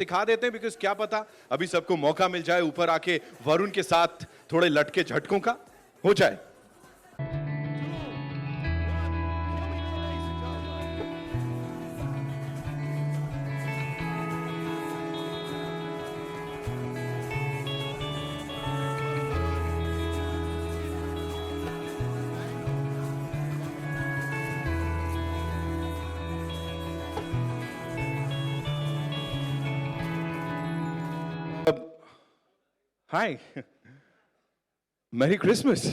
दिखा देते हैं, बिकॉज क्या पता अभी सबको मौका मिल जाए ऊपर आके वरुण के साथ थोड़े लटके झटकों का हो जाए। Hi, merry Christmas.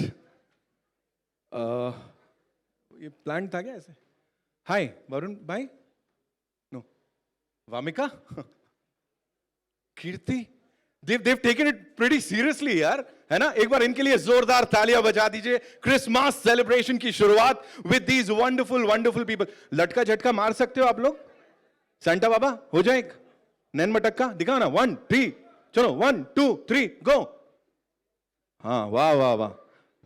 ये प्लान था क्या ऐसे? हाय वरुण भाई, no Vamika, Kirti, they've taken it pretty seriously यार, है ना? एक बार इनके लिए जोरदार तालियां बजा दीजिए। क्रिसमस सेलिब्रेशन की शुरुआत विद दीज वंडरफुल पीपल। लटका झटका मार सकते हो आप लोग? सेंटा बाबा हो जाए एक नैन मटक्का दिखाओ ना। 1 3 चलो 1 2 3 गो। हाँ वाह वाह वाह,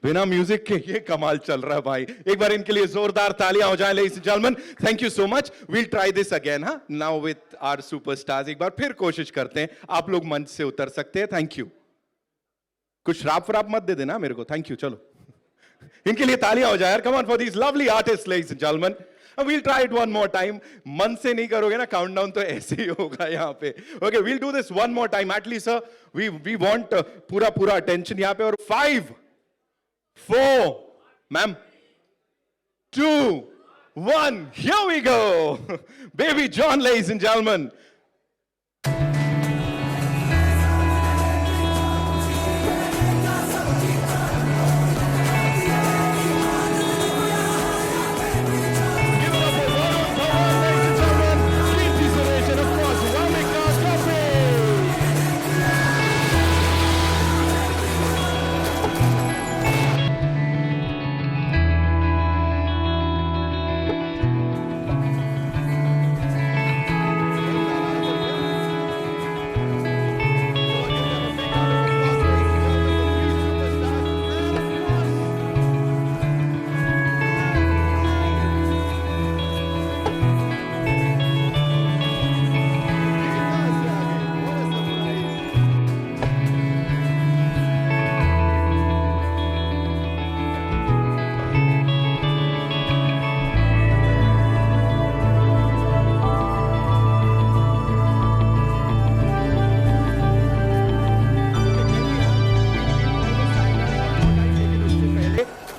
बिना म्यूजिक के ये कमाल चल रहा है भाई। एक बार इनके लिए जोरदार तालियां हो जाएं ladies and gentleman. Thank you so much. We'll try this again, हाँ, नाउ विद आवर सुपरस्टार्स। एक बार फिर कोशिश करते हैं। आप लोग मंच से उतर सकते हैं। Thank you. कुछ श्राप फ्राप मत दे देना मेरे को। Thank you. चलो इनके लिए तालियां हो जाए यार। Come on for these lovely artist ladies and gentleman. We'll try it one more time. मन से नहीं करोगे ना काउंटडाउन तो ऐसे ही होगा यहाँ पे। Okay, we'll do this one more time. At least, sir, we want पूरा attention यहाँ पे। और 5 4 ma'am 2 1 here we go. Baby John, ladies and gentlemen.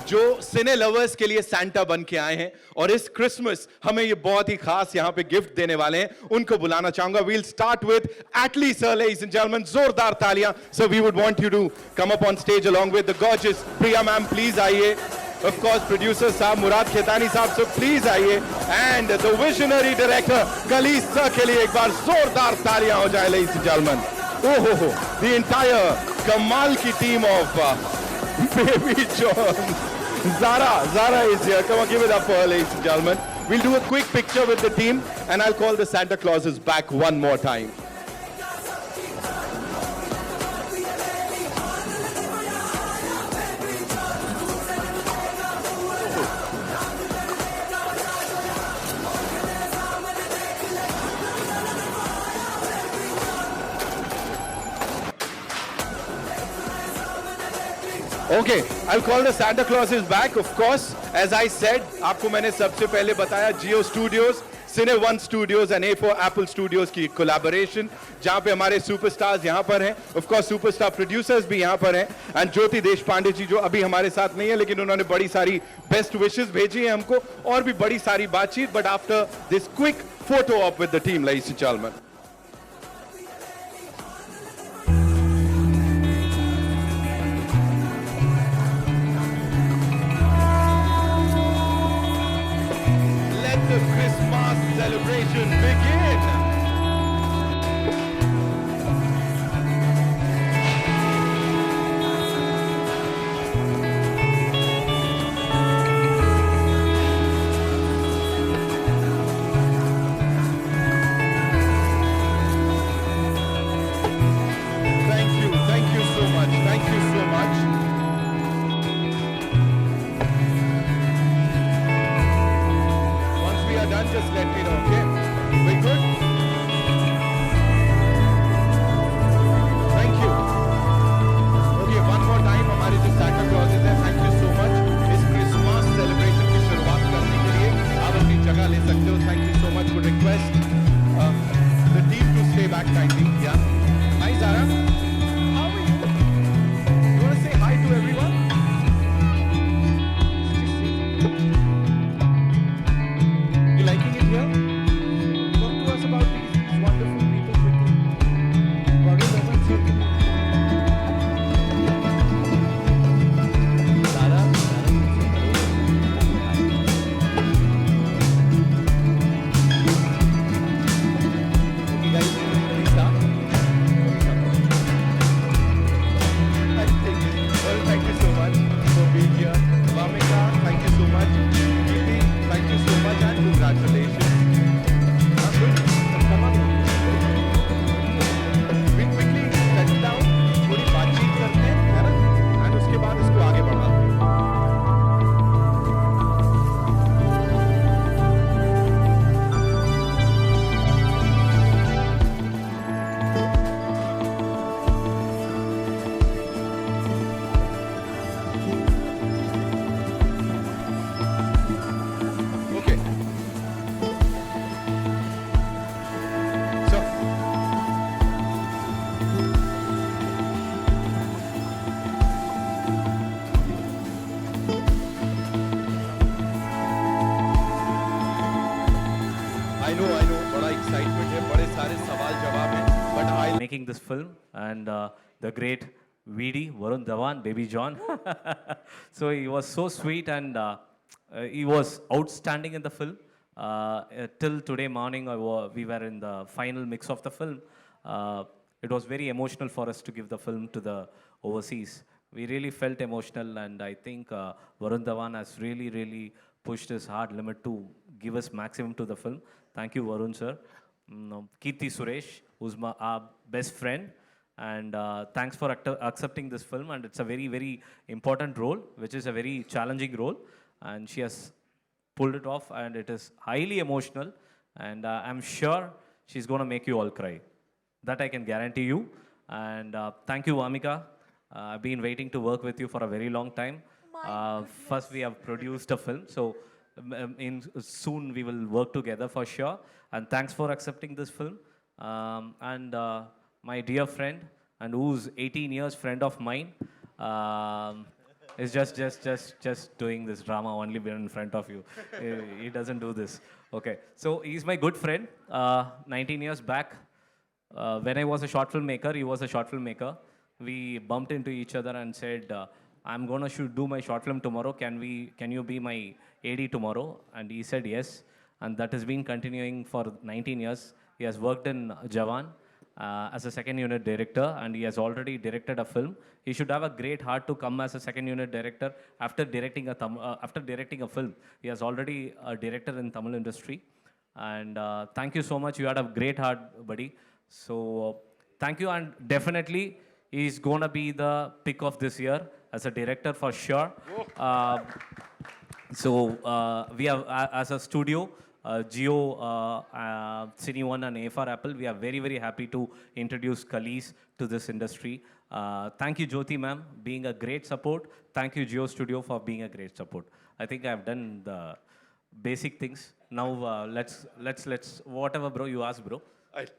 जो सिने लवर्स के लिए सैंटा बन के आए हैं और इस क्रिसमस हमें ये बहुत ही खास यहाँ पे गिफ्ट देने वाले हैं, उनको बुलाना चाहूंगा। We'll start with Atlee sir, ladies and gentleman. जोरदार तालियां। Sir we would want you to come up on stage along with the gorgeous Priya ma'am. Please आइए। ऑफ कोर्स प्रोड्यूसर साहब मुराद खेतानी साहब, सो प्लीज आइए। And the visionary director Kalees sir के लिए एक बार जोरदार तालियां हो जाए लेडीज एंड जेंटलमैन। ओहो, द एंटायर कमाल की team of Baby John. Zara is here. Come on, give it up for her, ladies and gentlemen. We'll do a quick picture with the team and I'll call the Santa Clauses back one more time. Okay, I'll call the Santa Clauses back, of course. As I said, आपको मैंने सबसे पहले बताया Geo Studios, Cine One Studios and A4 Apple Studios की collaboration, जहाँ पे हमारे superstars यहाँ पर हैं, of course सुपरस्टार प्रोड्यूसर्स भी यहाँ पर हैं, and ज्योति देशपांडे जी जो अभी हमारे साथ नहीं है लेकिन उन्होंने बड़ी सारी बेस्ट विशेस भेजी हैं हमको और भी बड़ी सारी बातचीत। But after this quick photo op with the team, ladies and gentlemen. The Christmas celebration begin. Thank you so much. Thank you so much. Done, just let me know, okay? We're good? back kindly. Yeah. Hi, Zara. How are you? You want to say hi to everyone? You liking it here? Talk to us about these wonderful people quickly. Varun Dhawan, sir. Okay, guys, shall we start? Well, thank you so much for being here. Vamika, thank you so much. Kirti, thank you so much and congratulations. Good. Come on. We quickly settle down, थोड़ी बातचीत करते हैं, है ना? And उसके बाद इसको आगे बढ़ाते हैं. Okay. So, I know, बड़ा excitement है, बड़े सारे सवाल जवाब हैं, but I making this film and the great VD Varun Dhawan, Baby John. So he was so sweet and he was outstanding in the film. Till today morning, we were in the final mix of the film. It was very emotional for us to give the film to the overseas. We really felt emotional, and I think Varun Dhawan has really, really pushed his hard limit to give us maximum to the film. Thank you, Varun sir. Kirti Suresh, who's our best friend, and thanks for accepting this film. And it's a very, very important role, which is a very challenging role, and she has pulled it off, and it is highly emotional. And I'm sure she's going to make you all cry. That I can guarantee you. And thank you, Vamika. I've been waiting to work with you for a very long time. First, we have produced a film, so soon we will work together for sure. And thanks for accepting this film. And my dear friend, and who's 18 years friend of mine, is just doing this drama only in front of you. He doesn't do this. Okay, so he's my good friend. 19 years back, when I was a short filmmaker, he was a short filmmaker. We bumped into each other and said, I'm gonna do my short film tomorrow. Can you be my AD tomorrow? And he said yes. And that has been continuing for 19 years. He has worked in Jawan as a second unit director, and he has already directed a film. He should have a great heart to come as a second unit director after directing a film. He has already a director in Tamil industry. And thank you so much. You had a great heart, buddy. So thank you, and definitely he's gonna be the pick of this year as a director for sure. So we have, as a studio, Jio, Cine One and AFR Apple, we are very, very happy to introduce Khalees to this industry. Thank you, Jyoti ma'am, being a great support. Thank you, Jio Studio, for being a great support. I think I've done the basic things. Now let's whatever, bro, you ask, bro.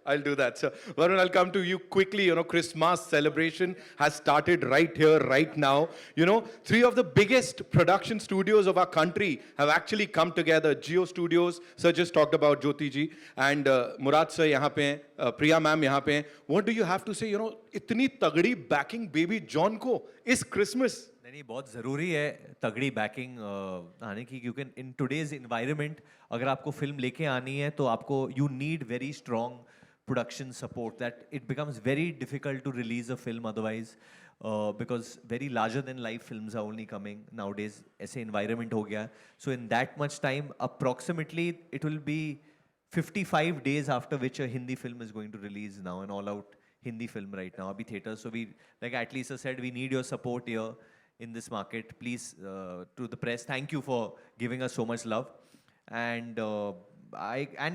I'll do that. So, Varun, I'll come to you quickly. You know, Christmas celebration has started right here, right now. You know, 3 of the biggest production studios of our country have actually come together. Jio Studios, sir just talked about Jyoti ji, and Murad sir यहाँ पे हैं, Priya ma'am यहाँ पे हैं. What do you have to say? You know, इतनी तगड़ी backing Baby John को इस Christmas. नहीं, बहुत ज़रूरी है तगड़ी बैकिंग आने की, क्योंकि इन टुडेज इन्वायरमेंट अगर आपको फिल्म लेके आनी है तो आपको you need very strong production support. That it becomes very difficult to release a film otherwise, because very larger than life films are only coming nowadays. ऐसे इन्वायरमेंट हो गया. So in that much time approximately it will be 55 days after which a Hindi film is going to release now, an all-out Hindi film right now, abhi theater. So we, like at least I said, we need your support here in this market. Please, to the press, thank you for giving us so much love. And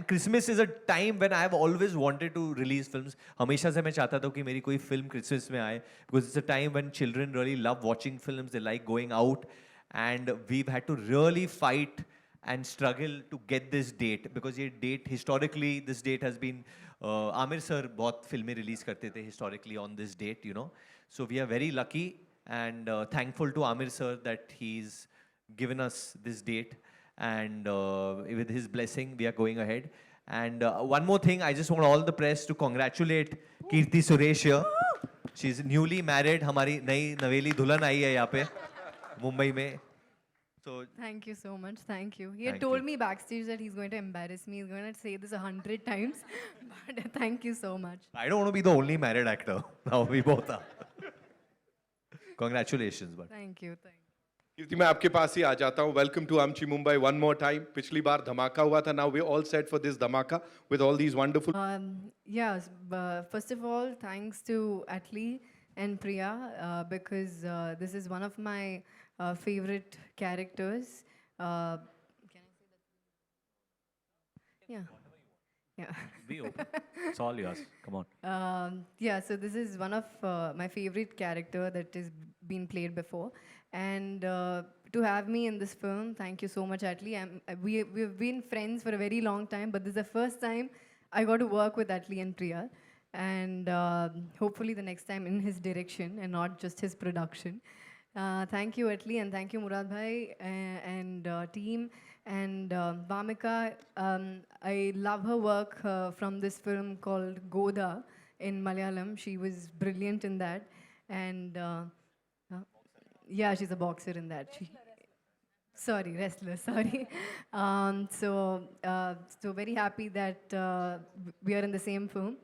Christmas is a time when I have always wanted to release films. हमेशा से मैं चाहता था कि मेरी कोई film Christmas में आए, because it's a time when children really love watching films. They like going out, and we've had to really fight and struggle to get this date, because ये date, historically this date has been Aamir sir बहुत फिल्में release करते थे historically on this date, you know, so we are very lucky and thankful to Aamir sir that he is given us this date, and with his blessing we are going ahead. And one more thing, I just want all the press to congratulate Kirti Suresh here. She's newly married, हमारी नई नवेली दुल्हन आई है यहाँ पे मुंबई में. So Thank you so much. Thank you. He had Thank told you. me backstage that he's going to embarrass me. He's going to say this 100 times. But thank you so much. I don't want to be the only married actor. Now we both are. Congratulations, but Thank you. Thank you. कीर्ति मैं आपके पास ही आ जाता हूँ. Welcome to आमची Mumbai one more time. पिछली बार धमाका हुआ था. Now we all set for this धमाका with all these wonderful. Yes, first of all, thanks to Atli and Priya because this is one of my favorite characters. Can I say that? Yeah. Yeah. Be open. It's all yours. Come on. Yeah, so this is one of my favorite character that has been played before, and to have me in this film, thank you so much, Atli. We've been friends for a very long time, but this is the first time I got to work with Atli and Priya, and hopefully the next time in his direction and not just his production. Thank you, Atli, and thank you, Murad Bhai and team. And Vamika, I love her work from this film called Goda in Malayalam. She was brilliant in that. And yeah, she's a boxer in that. Sorry, wrestler, sorry. So very happy that we are in the same film.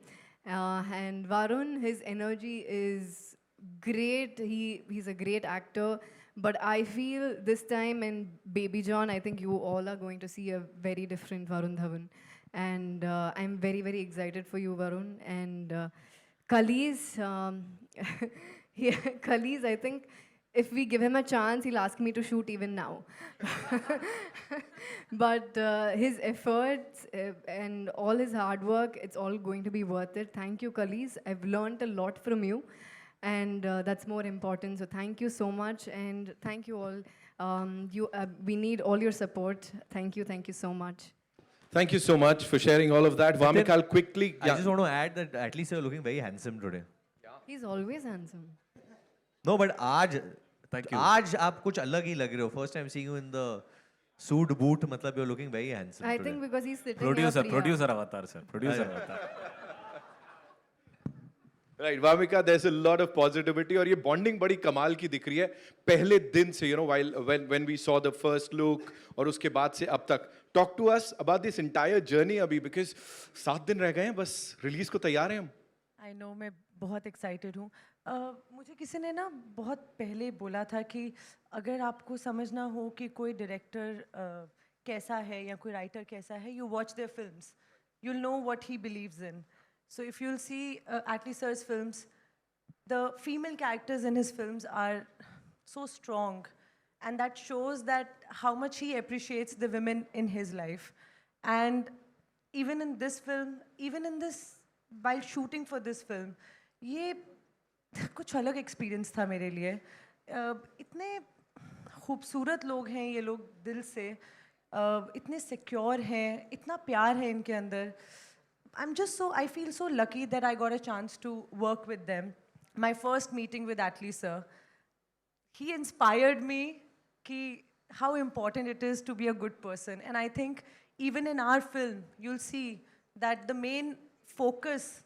And Varun, his energy is great. He's a great actor. But I feel this time in Baby John, I think you all are going to see a very different Varun Dhawan. And I'm very, very excited for you, Varun. And Khalees, Khalees, I think if we give him a chance, he'll ask me to shoot even now. But his efforts and all his hard work, it's all going to be worth it. Thank you, Khalees. I've learned a lot from you. And that's more important. So thank you so much, and thank you all. We need all your support. Thank you so much. Thank you so much for sharing all of that. Vamika, I'll quickly. I just want to add that at least you're looking very handsome today. He's always handsome. No, but आज Thank you. आज आप कुछ अलग ही लग रहे हो. First time seeing you in the suit boot, मतलब you're looking very handsome I today. think because he's sitting Producer, here. Priya. producer avatar, sir. Producer avatar. Right, Vamika, there's a lot of positivity और ये bonding बड़ी कमाल की दिख रही है पहले दिन से, you know, when we saw the first look और उसके बाद से अब तक. Talk to us about this entire journey अभी, because 7 दिन रह गए हैं बस, रिलीज को तैयार हैं हम. आई नो, मैं बहुत एक्साइटेड हूँ. मुझे किसी ने ना बहुत पहले बोला था कि अगर आपको समझना हो कि कोई डायरेक्टर कैसा है या कोई राइटर कैसा है, you watch their films, you'll know what he believes in. So if you'll see Atli sir's films, the female characters in his films are so strong, and that shows that how much he appreciates the women in his life. And even in this film, while shooting for this film, ये कुछ अलग experience था मेरे लिए. इतने खूबसूरत लोग हैं ये लोग दिल से, इतने secure हैं, इतना प्यार है इनके अंदर. I feel so lucky that I got a chance to work with them. My first meeting with Atli sir, he inspired me how important it is to be a good person. And I think even in our film, you'll see that the main focus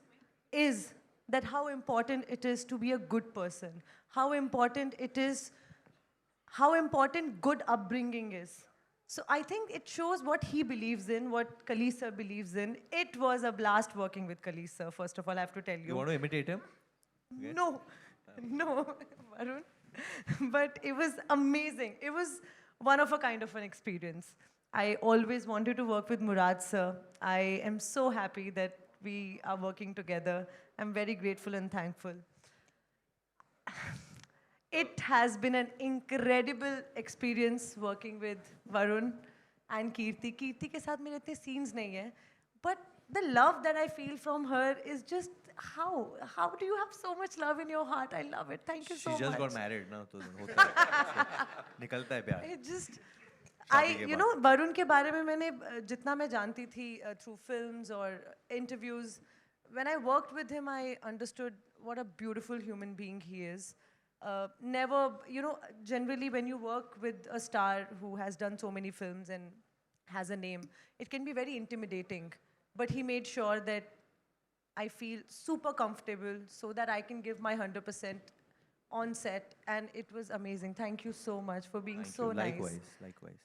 is that how important it is to be a good person, how important good upbringing is. So I think it shows what he believes in, what Khalees sir believes in. It was a blast working with Khalees sir, first of all, I have to tell you. You want to imitate him? No, Varun. But it was amazing. It was one of a kind of an experience. I always wanted to work with Murad sir. I am so happy that we are working together. I'm very grateful and thankful. It has been an incredible experience working with Varun and Kirti. Kirti के साथ मेरे इतने scenes नहीं हैं, but the love that I feel from her is just how do you have so much love in your heart? I love it. Thank you so much. She just got married now, तो होता है. निकलता है प्यार. It just शादी के you know, Varun के बारे में मैंने जितना मैं जानती थी through films or interviews, when I worked with him, I understood what a beautiful human being he is. Never, you know, generally when you work with a star who has done so many films and has a name, it can be very intimidating. But he made sure that I feel super comfortable so that I can give my 100% on set. And it was amazing. Thank you so much for being Thank so you. nice. Likewise, likewise.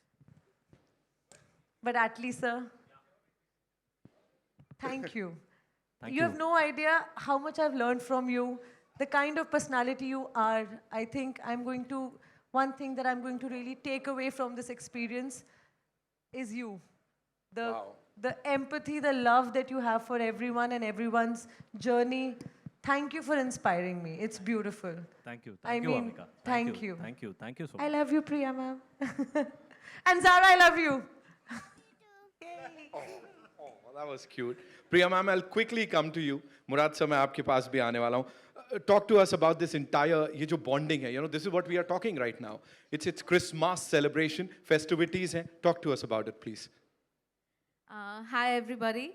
But Atlee, sir, thank you. Thank You you. have no idea how much I've learned from you, the kind of personality you are. I think one thing that I'm going to really take away from this experience is you. The empathy, the love that you have for everyone and everyone's journey. Thank you for inspiring me. It's beautiful. Thank you. I Thank you, mean, Amika. thank you. Thank you. Thank you so I much. love you, Priya ma'am. And Zara, I love you. Oh, that was cute. Priya ma'am, I'll quickly come to you. Murad sir, मैं आपके पास भी आने वाला हूँ. Talk to us about this entire ये जो bonding है. You know, this is what we are talking right now. It's Christmas celebration, festivities हैं. Talk to us about it, please. Hi, everybody.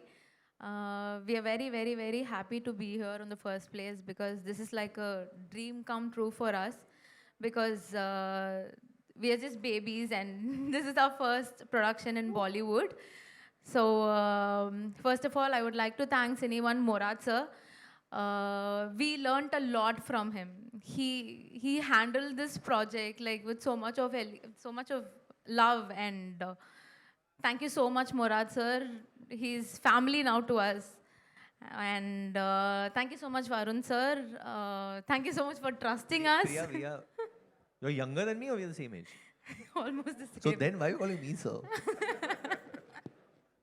We are very, very, very happy to be here in the first place because this is like a dream come true for us because we are just babies and this is our first production in Bollywood. So, first of all, I would like to thank anyone Morad sir. We learnt a lot from him. He handled this project like with so much of love and thank you so much, Morad sir. He's family now to us. And thank you so much, Varun sir. Thank you so much for trusting us. Priya, you're younger than me or we're the same age? Almost the same. So then why are you calling me sir?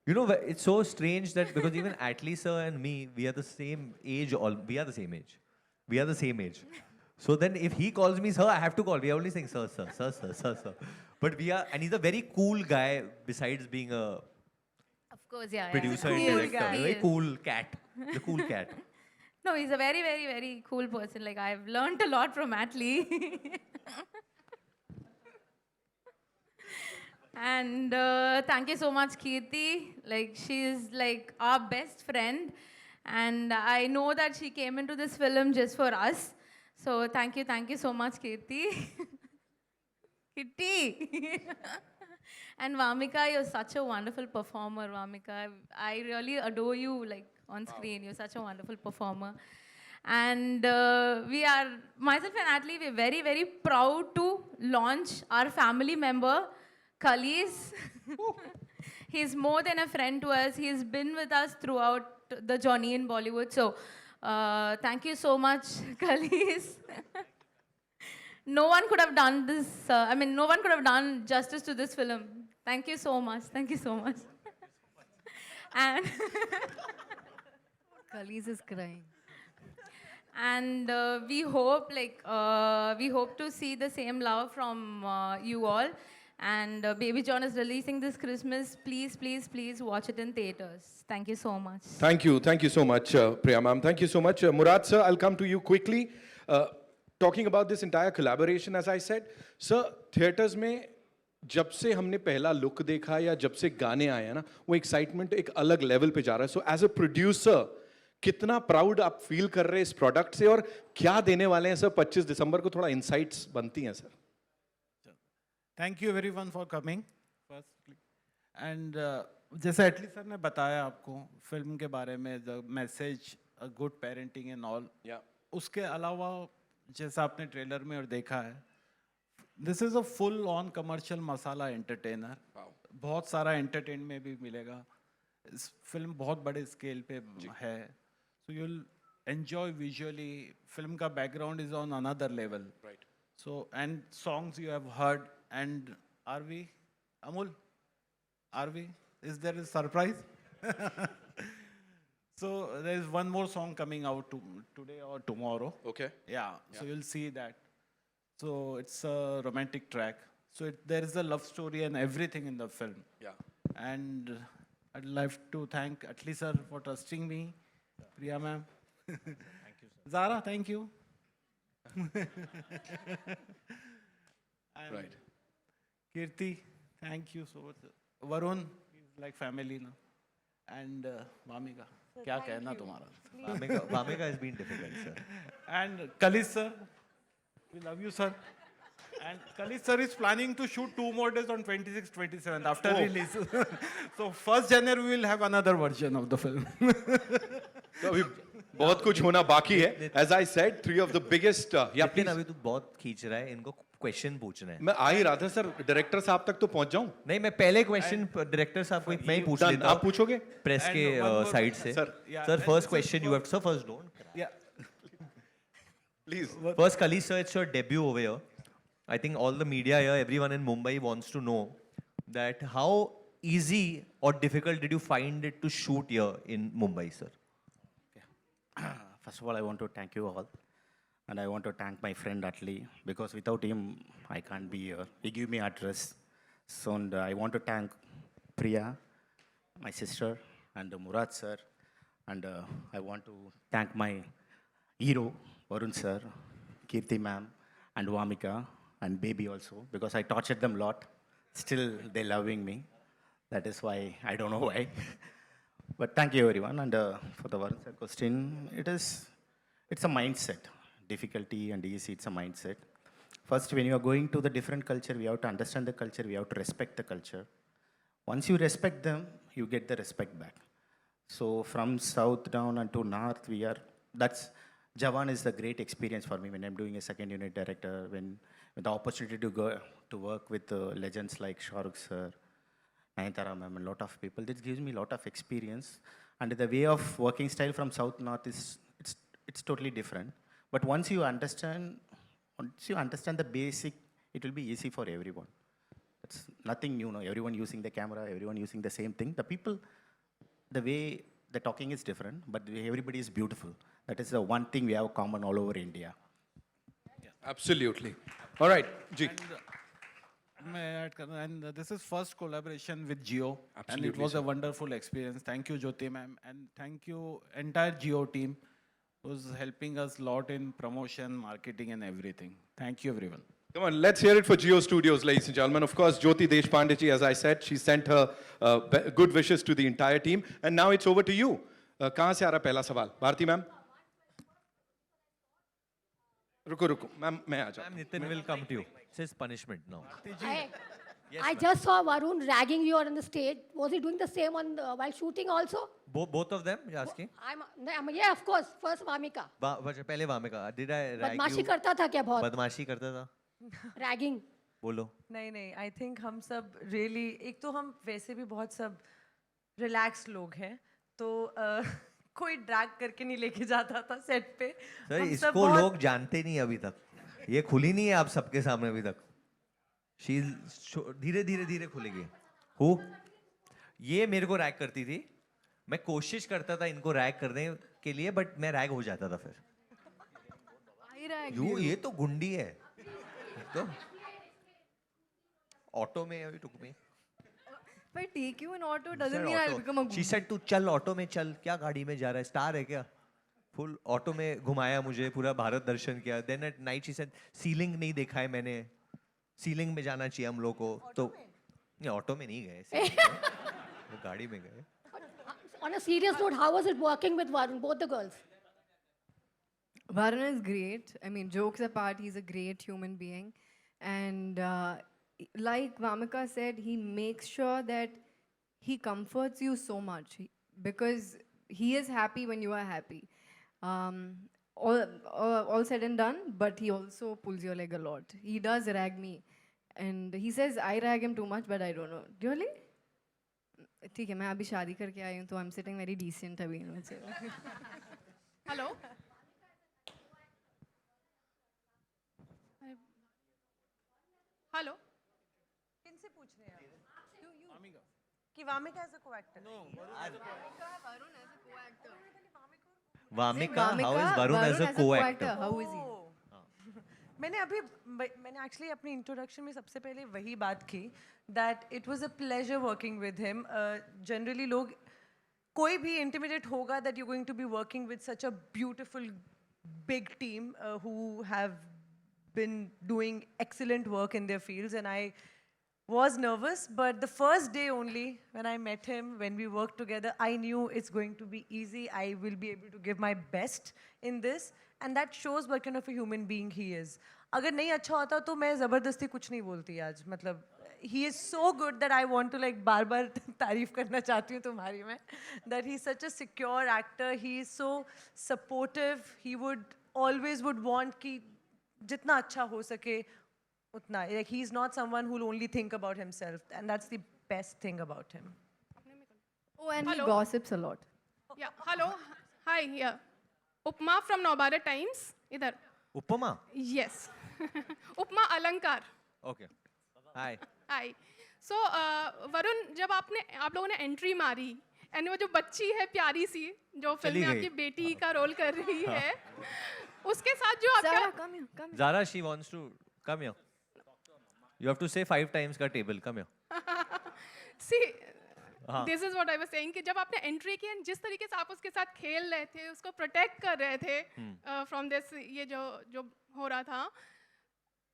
You know, it's so strange that because even Atlee sir and me, we are the same age. We are the same age. We are the same age. So then if he calls me sir, I have to call. We are only saying sir, sir, sir, sir, sir, sir. But and he's a very cool guy besides being a Of course, yeah. producer yeah. and Cool director. guy. A He very is. cool cat. The cool cat. No, he's a very, very, very cool person. Like, I've learned a lot from Atlee. And thank you so much, Kirti. Like, she's like our best friend. And I know that she came into this film just for us. So thank you so much, Kirti. Kitty. And Vamika, you're such a wonderful performer, Vamika. I really adore you, like, on screen. You're such a wonderful performer. And myself and Atlee, we're very, very proud to launch our family member, Khalis. He's more than a friend to us. He's been with us throughout the journey in Bollywood. So thank you so much, Khalis. No one could have done this. No one could have done justice to this film. Thank you so much. Thank you so much. And Khalis is crying. and we hope to see the same love from you all. And Baby John is releasing this Christmas. Please, please, please watch it in theaters. Thank you so much. Thank you so much, Priya ma'am. Thank you so much. Murad sir, I'll come to you quickly. Talking about this entire collaboration, as I said, sir, theaters में जब से हमने पहला look देखा या जब से गाने आए हैं ना, वो एक्साइटमेंट एक अलग लेवल पे जा रहा है. सो एज अ प्रोड्यूसर कितना प्राउड आप फील कर रहे हैं इस प्रोडक्ट से और क्या देने वाले हैं सर 25 दिसंबर को? थोड़ा इंसाइट्स बनती हैं sir. Thank you everyone for coming firstly and जैसे एटली सर ने बताया आपको फिल्म के बारे में the message good parenting and all उसके अलावा जैसा आपने ट्रेलर में और देखा है this is a full on commercial masala entertainer. बहुत सारा एंटरटेन में भी मिलेगा. इस फिल्म बहुत बड़े स्केल पे है. So you will enjoy visually. Film का background is on another level. Right. So and songs you have heard. And are we, Amul? Are we? Is there a surprise? So there is one more song coming out today or tomorrow. Okay. Yeah. So you'll see that. So it's a romantic track. So there is a love story and everything in the film. Yeah. And I'd like to thank Atlee sir for trusting me. Priya ma'am. Thank you, sir. Zara, thank you. And Right. Kirti, thank you so much. Varun, he's like family now. And Vamika, क्या कहना तुम्हारा. Vamika has been difficult, sir. And Khalid sir, we love you sir. And Khalid sir is planning to shoot 2 more days on 26th, 27th after release. So 1st January we will have another version of the film. तो अभी बहुत कुछ होना बाकी है. As I said, 3 of the biggest. Yeah, लेकिन please. अभी तू बहुत खींच रहा है, इनको क्वेश्चन पूछना है. मैं आ ही रहा था सर, डायरेक्टर साहब तक तो पहुंच जाऊं. नहीं, मैं पहले क्वेश्चन डायरेक्टर साहब को मैं ही पूछ Done. लेता आप हूँ पूछोगे? प्रेस के And one more side question, से. sir. Yeah, sir and first this is question you have sir first don't. Yeah. Please. First, Khalid sir, it's your debut over here. I think all the media here, everyone in Mumbai wants to know that how easy or difficult did you find it to shoot here in Mumbai, sir? First of all, I want to thank you all. And I want to thank my friend Atli, because without him, I can't be here. He gave me address. So and, I want to thank Priya, my sister, and Murad sir. And I want to thank my hero, Varun sir, Kirti ma'am, and Vamika, and Baby also, because I tortured them a lot. Still, they're loving me. That is why, I don't know why. But thank you everyone. And for the Varun sir question, it's a mindset. Difficulty and easy, it's a mindset. First, when you are going to the different culture, we have to understand the culture, we have to respect the culture. Once you respect them, you get the respect back. So from south down and to north, Jawan is the great experience for me when I'm doing a second unit director, when the opportunity to go to work with legends like Shahrukh sir, Nayanthara ma'am, and a lot of people. This gives me a lot of experience. And the way of working style from south north it's totally different. But once you understand the basic, it will be easy for everyone. It's nothing new. No, everyone using the camera, everyone using the same thing. The people, the way the talking is different, but everybody is beautiful. That is the one thing we have common all over India. Absolutely. All right, Ji. May I add, Karan? And this is first collaboration with Jio, and it Absolutely, was sir. a wonderful experience. Thank you, Jyoti ma'am, and thank you entire Jio team, who's helping us a lot in promotion, marketing, and everything. Thank you, everyone. Come on, let's hear it for Geo Studios, ladies and gentlemen. Of course, Jyoti Deshpande ji, as I said, she sent her good wishes to the entire team. And now it's over to you. कहाँ से आ रहा पहला सवाल? Bharti ma'am? रुको, ma'am मैं आ जाऊँ. Ma'am, Nitin will come to you. Says punishment now. I just saw Varun ragging you on the stage. Was he doing the same while shooting also? Both of them, you're asking? Yeah, of course. First Vamika. पहले Vamika. Did I rag you? बदमाशी करता था क्या बहुत? बदमाशी करता था? Ragging. बोलो. नहीं आई थिंक हम सब रियली एक तो हम वैसे भी बहुत सब रिलैक्स लोग हैं तो कोई ड्रैग करके नहीं लेके जाता था सेट पे. सर हम सब इसको बहुत- लोग जानते नहीं अभी तक. ये खुली नहीं है आप सबके सामने अभी तक. शी धीरे खुलेगी. हु? ये मेरे को रैग करती थी. मैं कोशिश करता था इनको रैग करने के लिए, बट मैं रैग हो जाता था फिर. ये तो गुंडी है. तो ऑटो में अभी टुक में. If I take you in auto, doesn't mean I'll become a she said तू चल ऑटो में चल. क्या गाड़ी में जा रहा है? स्टार है क्या? फुल ऑटो में घुमाया मुझे, पूरा भारत दर्शन किया. Then at night she said ceiling नहीं देखा है मैंने. सीलिंग में जाना चाहिए हम लोग को. तो नहीं, ऑटो में नहीं गए. वो गाड़ी में गए. On a serious note, how was it working with Varun, both the girls? Varun is great. I mean, jokes apart, he's a great human being. And like Vamika said, he makes sure that he comforts you so much because he is happy when you are happy. All said and done, but he also pulls your leg a lot. He does rag me. And he says I rag him too much, but I don't know. Really? ठीक है, मैं अभी शादी करके आई हूँ तो I'm sitting very decent अभी. Hello hello किनसे पूछ रहे हैं आप? कि Wamika as a co-actor? Wamika, how is Varun as a co-actor? How is he? मैंने एक्चुअली अपनी इंट्रोडक्शन में सबसे पहले वही बात की that it was a pleasure working with him. Generally लोग कोई भी इंटिमिडेट होगा that you going to be working with such a beautiful big team who have been doing excellent work in their fields, and I was nervous, but the first day only when I met him, when we worked together, I knew it's going to be easy. I will be able to give my best in this, and that shows what kind of a human being he is. अगर नहीं अच्छा होता तो मैं ज़बरदस्ती कुछ नहीं बोलती आज. मतलब he is so good that I want to like बार-बार तारीफ करना चाहती हूँ तुम्हारी मैं. That he's such a secure actor. He is so supportive. He would always would want कि जितना अच्छा हो सके utna. Like he's not someone who'll only think about himself, and that's the best thing about him. Oh, and Hello. he gossips a lot. Yeah, hello. Hi, here. Upma from Navbharat Times. Idhar. Upama. Yes. Upma Alankar. Okay. Hi. Hi. So, Varun जब आप लोगों ने entry मारी and वो जो बच्ची है प्यारी सी जो फिल्म में गई। आपकी बेटी का रोल कर रही है उसके साथ जो Sarah, आपका come here, come here. Zara, she wants to come here. You have to say 5 times का table. Come here. सी हाँ. This is what I was saying कि जब आपने एंट्री की and जिस तरीके से आप उसके साथ खेल रहे थे उसको प्रोटेक्ट कर रहे थे फ्रॉम दिस ये जो हो रहा था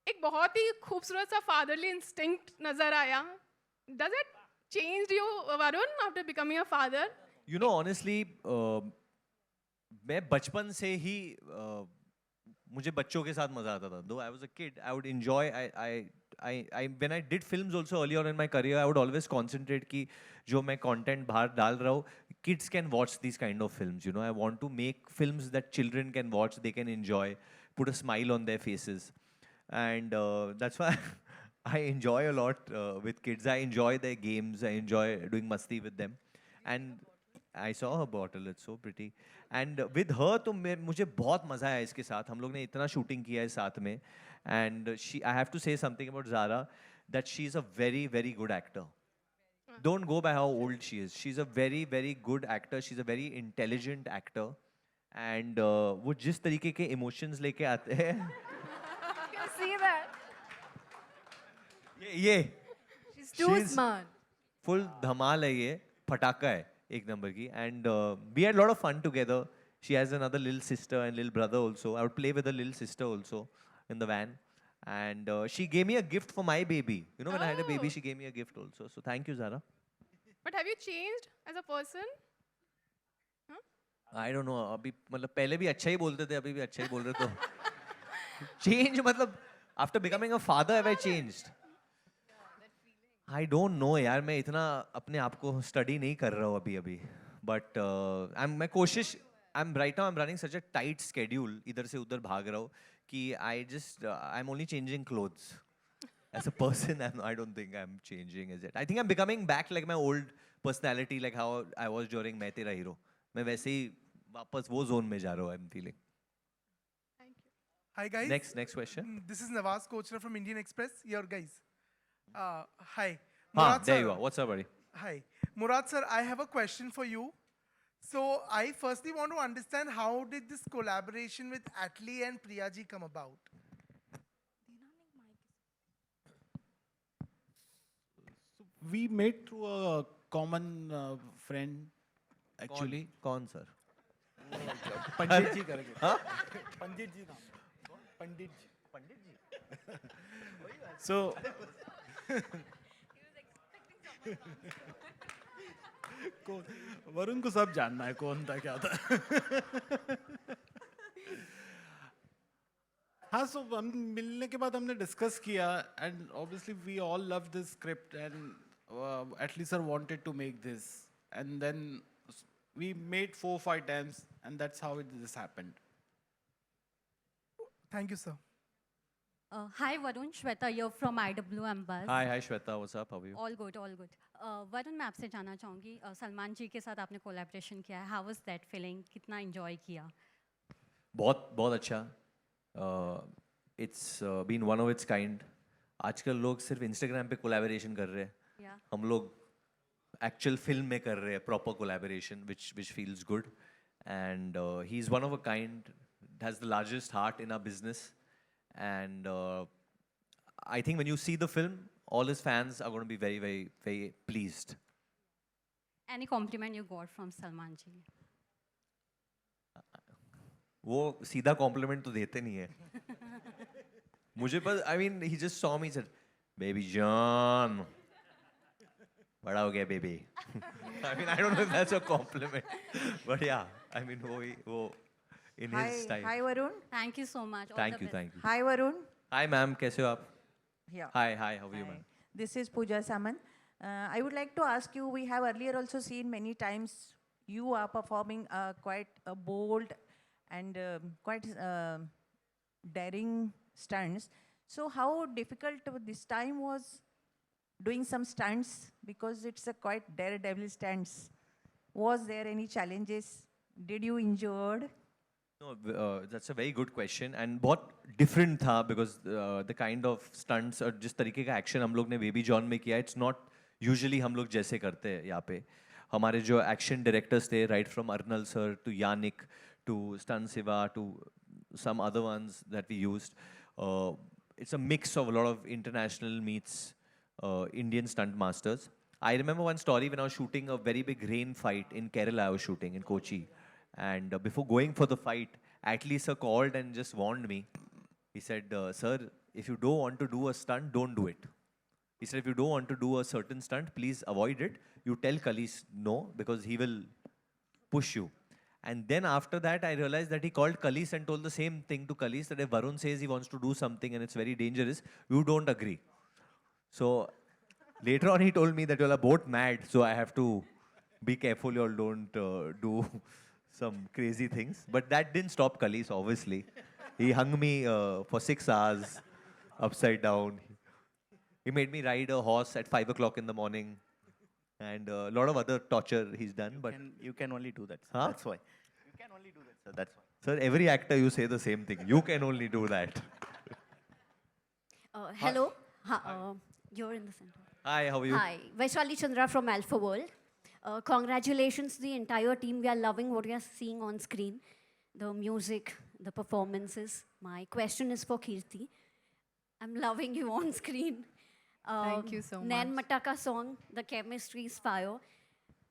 एक बहुत ही खूबसूरत सा फादरली इंस्टिंक्ट नजर आया does it changed you Varun after becoming a father You know, honestly, मैं बचपन से ही मुझे बच्चों के साथ मजा आता था. Though I was a kid, I would enjoy. When I did films also early on in my career, I would always concentrate कि जो मैं content बाहर डाल रहा हूँ, kids can watch these kind of films. You know, I want to make films that children can watch, they can enjoy, put a smile on their faces, and that's why I enjoy a lot with kids. I enjoy their games. I enjoy doing masti with them, and I saw her bottle. It's so pretty. And with her, तो मुझे बहुत मजा आया इसके साथ. हम लोग ने इतना shooting किया है साथ में. And I have to say something about Zara, that she's a very, very good actor. Don't go by how old she is. She's a very, very good actor. She's a very intelligent actor. And वो जिस तरीके के emotions लेके आते हैं. You see that? ये She's too smart. full धमाल है ये. फटाका है एक नंबर की. And we had a lot of fun together. She has another little sister and little brother also. I would play with her little sister also in the van. And she gave me a gift for my baby. You know, when I had a baby, she gave me a gift also. So thank you, Zara. But have you changed as a person I don't know. अभी मतलब पहले भी अच्छा ही बोलते थे, अभी भी अच्छा ही बोल रहे तो. Change मतलब after becoming a father, have I changed? I don't know यार. मैं इतना अपने आप को study नहीं कर रहा हूँ अभी. But मैं कोशिश. Right now I'm running such a tight schedule. इधर से उधर भाग रहा हूँ कि I'm only changing clothes. As a person, I don't think I'm changing as yet. I think I'm becoming back like my old personality, like how I was during मैं तेरा hero. मैं वैसे ही वापस वो zone में जा रहा हूँ. I'm feeling. Hi guys. Next question. This is Nawaz Kochra from Indian Express. Your guys. Hi. हाँ, Murad there sir. you are. What's up, buddy? Hi. Murad sir, I have a question for you. So I firstly want to understand how did this collaboration with Atlee and Priyaji come about? We met through a common friend, actually. कौन sir? पंडित जी करके. पंडित जी नाम. पंडित जी. So. Varun को सब जानना है कौन था क्या था. हाँ, so हम मिलने के बाद हमने डिस्कस किया and obviously we all love this script and Atlee sir wanted to make this and then we made 4-5 times and that's how this happened. Thank you, sir. Hi Varun, Shweta here from IWM Buzz. Hi Shweta, what's up? How are you? All good, all good. Varun मैं आपसे जानना चाहूँगी सलमान जी के साथ आपने collaboration किया है. How was that feeling? कितना enjoy किया? बहुत अच्छा. It's been one of its kind. आजकल लोग सिर्फ Instagram पे कोलैबोरेशन कर रहे हैं. Yeah. हम लोग actual film में कर रहे हैं proper collaboration, which feels good. And he's one of a kind. Has the largest heart in our business. And I think when you see the film, all his fans are going to be very, very, very pleased. Any compliment you got from Salman ji? वो सीधा compliment तो देते नहीं है. मुझे बस, I mean, he just saw me, said, Baby John. बड़ा हो गया baby. I mean, I don't know if that's a compliment, but yeah, I mean, वो in his time. Hi, Varun. Thank you so much. All Thank the you, best. thank you. Hi, Varun. Hi, ma'am. कैसे हो आप? Yeah. Hi, how are you, Hi. ma'am? This is Pooja Saman. I would like to ask you, we have earlier also seen many times you are performing quite a bold and quite daring stunts. So how difficult this time was doing some stunts, because it's a quite daredevil stunts. Was there any challenges? Did you injured? No, that's a very good question and बहुत different था because the kind of stunts और जिस तरीके का action हम लोग ने baby John में किया it's not usually हम लोग जैसे करते हैं यहाँ पे हमारे जो action directors थे right from Arnal sir to Yannick to Stan Siva to some other ones that we used it's a mix of a lot of international meets Indian stunt masters. I remember one story when I was shooting a very big rain fight in Kerala. I was shooting in Kochi. And before going for the fight, Atlee sir called and just warned me. He said, sir, if you don't want to do a stunt, don't do it. He said, if you don't want to do a certain stunt, please avoid it. You tell Kalis no, because he will push you. And then after that, I realized that he called Kalis and told the same thing to Kalis, that if Varun says he wants to do something and it's very dangerous, you don't agree. So later on, he told me that you all are both mad, so I have to be careful you all don't do some crazy things. But that didn't stop Kalis, obviously. He hung me for 6 hours, upside down. He made me ride a horse at 5 o'clock in the morning. And a lot of other torture he's done. But You can only do that. Sir. Huh? That's why. You can only do that, sir. That's why. sir, every actor you say the same thing. You can only do that. Hello. You're in the center. Hi, how are you? Hi, Vaishali Chandra from Alpha World. Congratulations to the entire team. We are loving what we are seeing on screen. The music, the performances. My question is for Kirti. I'm loving you on screen. Thank you so Nain much. Mataka song, the chemistry is fire.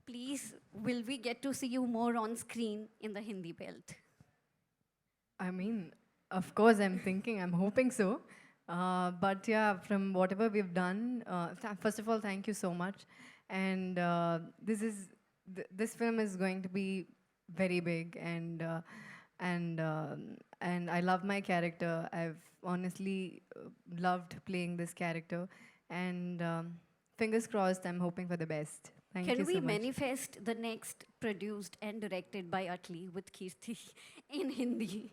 Please, will we get to see you more on screen in the Hindi belt? I mean, of course, I'm hoping so. But yeah, from whatever we've done, first of all, thank you so much. And this film is going to be very big, and I love my character. I've honestly loved playing this character, and fingers crossed. I'm hoping for the best. Thank you Can so we much. manifest the next produced and directed by Atlee with Kirti in Hindi?